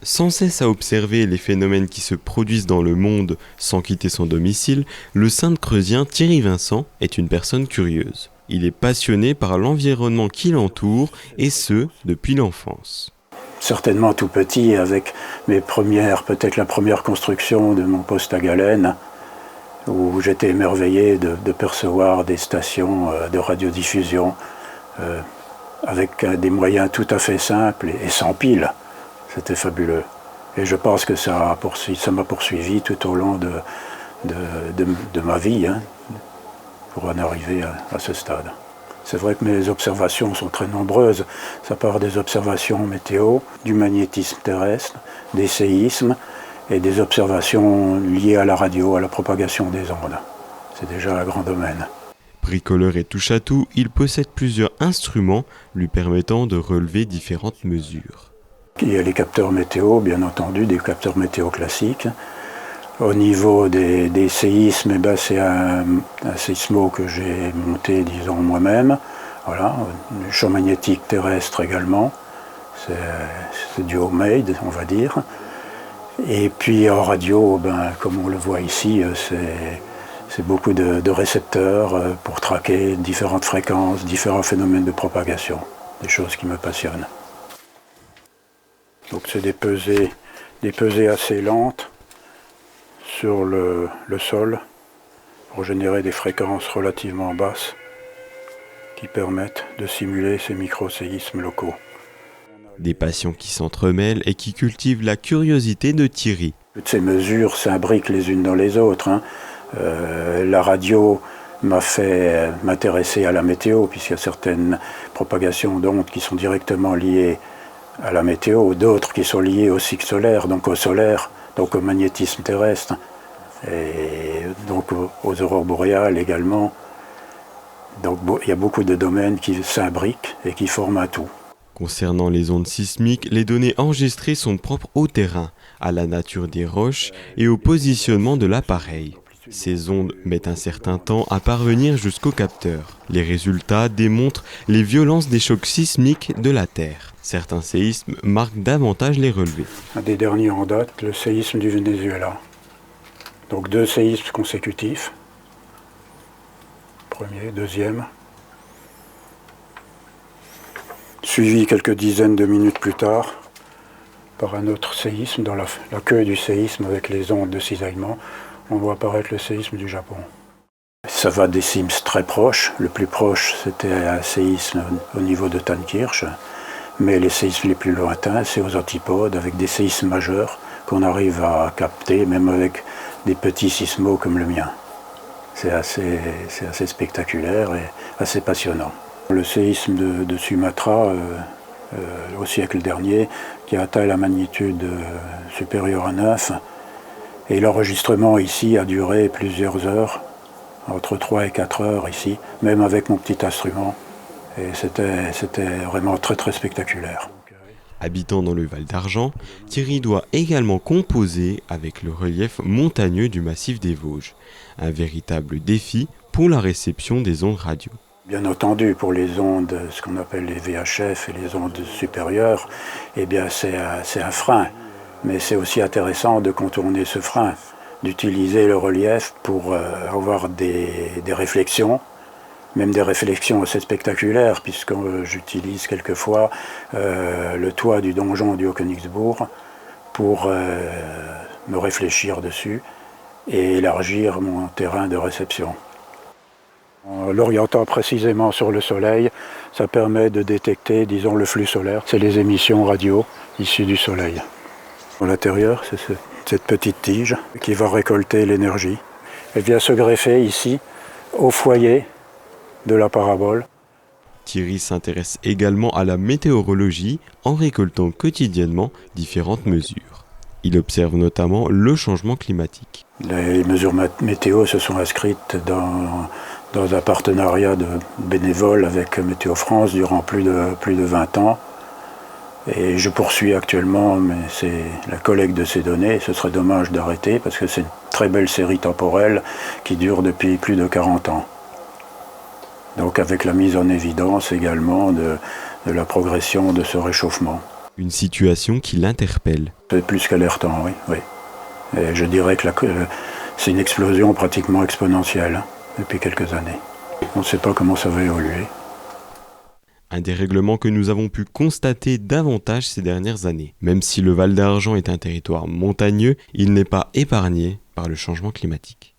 Sans cesse à observer les phénomènes qui se produisent dans le monde sans quitter son domicile, le Sainte-Creusien Thierry Vincent est une personne curieuse. Il est passionné par l'environnement qui l'entoure, et ce, depuis l'enfance. Certainement tout petit, avec peut-être la première construction de mon poste à Galène, où j'étais émerveillé de percevoir des stations de radiodiffusion avec des moyens tout à fait simples et sans pile. C'était fabuleux. Et je pense que ça m'a poursuivi tout au long de ma vie, pour en arriver à ce stade. C'est vrai que mes observations sont très nombreuses. Ça part des observations météo, du magnétisme terrestre, des séismes et des observations liées à la radio, à la propagation des ondes. C'est déjà un grand domaine. Bricoleur et touche-à-tout, il possède plusieurs instruments lui permettant de relever différentes mesures. Il y a les capteurs météo, bien entendu, des capteurs météo classiques. Au niveau des séismes, c'est un séismo que j'ai monté, disons, moi-même. Voilà, le champ magnétique terrestre également. C'est du homemade, on va dire. Et puis en radio, comme on le voit ici, c'est beaucoup de récepteurs pour traquer différentes fréquences, différents phénomènes de propagation. Des choses qui me passionnent. Donc c'est des pesées assez lentes sur le sol pour générer des fréquences relativement basses qui permettent de simuler ces micro-séismes locaux. Des passions qui s'entremêlent et qui cultivent la curiosité de Thierry. Toutes ces mesures s'imbriquent les unes dans les autres. La radio m'a fait m'intéresser à la météo, puisqu'il y a certaines propagations d'ondes qui sont directement liées à la météo, d'autres qui sont liées au cycle solaire, donc au solaire, donc au magnétisme terrestre, et donc aux aurores boréales également. Donc il y a beaucoup de domaines qui s'imbriquent et qui forment un tout. Concernant les ondes sismiques, les données enregistrées sont propres au terrain, à la nature des roches et au positionnement de l'appareil. Ces ondes mettent un certain temps à parvenir jusqu'au capteur. Les résultats démontrent les violences des chocs sismiques de la Terre. Certains séismes marquent davantage les relevés. Un des derniers en date, le séisme du Venezuela. Donc 2 séismes consécutifs. Premier, deuxième. Suivi quelques dizaines de minutes plus tard par un autre séisme, dans la queue du séisme avec les ondes de cisaillement, on voit apparaître le séisme du Japon. Ça va des séismes très proches. Le plus proche, c'était un séisme au niveau de Tannekirch. Mais les séismes les plus lointains, c'est aux antipodes, avec des séismes majeurs qu'on arrive à capter, même avec des petits sismos comme le mien. C'est assez spectaculaire et assez passionnant. Le séisme de Sumatra, au siècle dernier, qui a atteint la magnitude supérieure à 9, et l'enregistrement ici a duré plusieurs heures, entre 3 et 4 heures ici, même avec mon petit instrument. Et c'était vraiment très très spectaculaire. Habitant dans le Val d'Argent, Thierry doit également composer avec le relief montagneux du massif des Vosges. Un véritable défi pour la réception des ondes radio. Bien entendu, pour les ondes, ce qu'on appelle les VHF et les ondes supérieures, eh bien c'est un frein. Mais c'est aussi intéressant de contourner ce frein, d'utiliser le relief pour avoir des réflexions, même des réflexions assez spectaculaires, puisque j'utilise quelquefois le toit du donjon du Haut-Königsbourg pour me réfléchir dessus et élargir mon terrain de réception. En l'orientant précisément sur le soleil, ça permet de détecter, disons, le flux solaire. C'est les émissions radio issues du soleil. À l'intérieur, c'est cette petite tige qui va récolter l'énergie. Elle vient se greffer ici, au foyer de la parabole. Thierry s'intéresse également à la météorologie en récoltant quotidiennement différentes mesures. Il observe notamment le changement climatique. Les mesures météo se sont inscrites dans un partenariat de bénévoles avec Météo France durant plus de 20 ans. Et je poursuis actuellement, mais c'est la collecte de ces données. Ce serait dommage d'arrêter parce que c'est une très belle série temporelle qui dure depuis plus de 40 ans. Donc avec la mise en évidence également de la progression de ce réchauffement. Une situation qui l'interpelle. C'est plus qu'alertant, oui, oui. Et je dirais que c'est une explosion pratiquement exponentielle depuis quelques années. On ne sait pas comment ça va évoluer. Un dérèglement que nous avons pu constater davantage ces dernières années. Même si le Val d'Argent est un territoire montagneux, il n'est pas épargné par le changement climatique.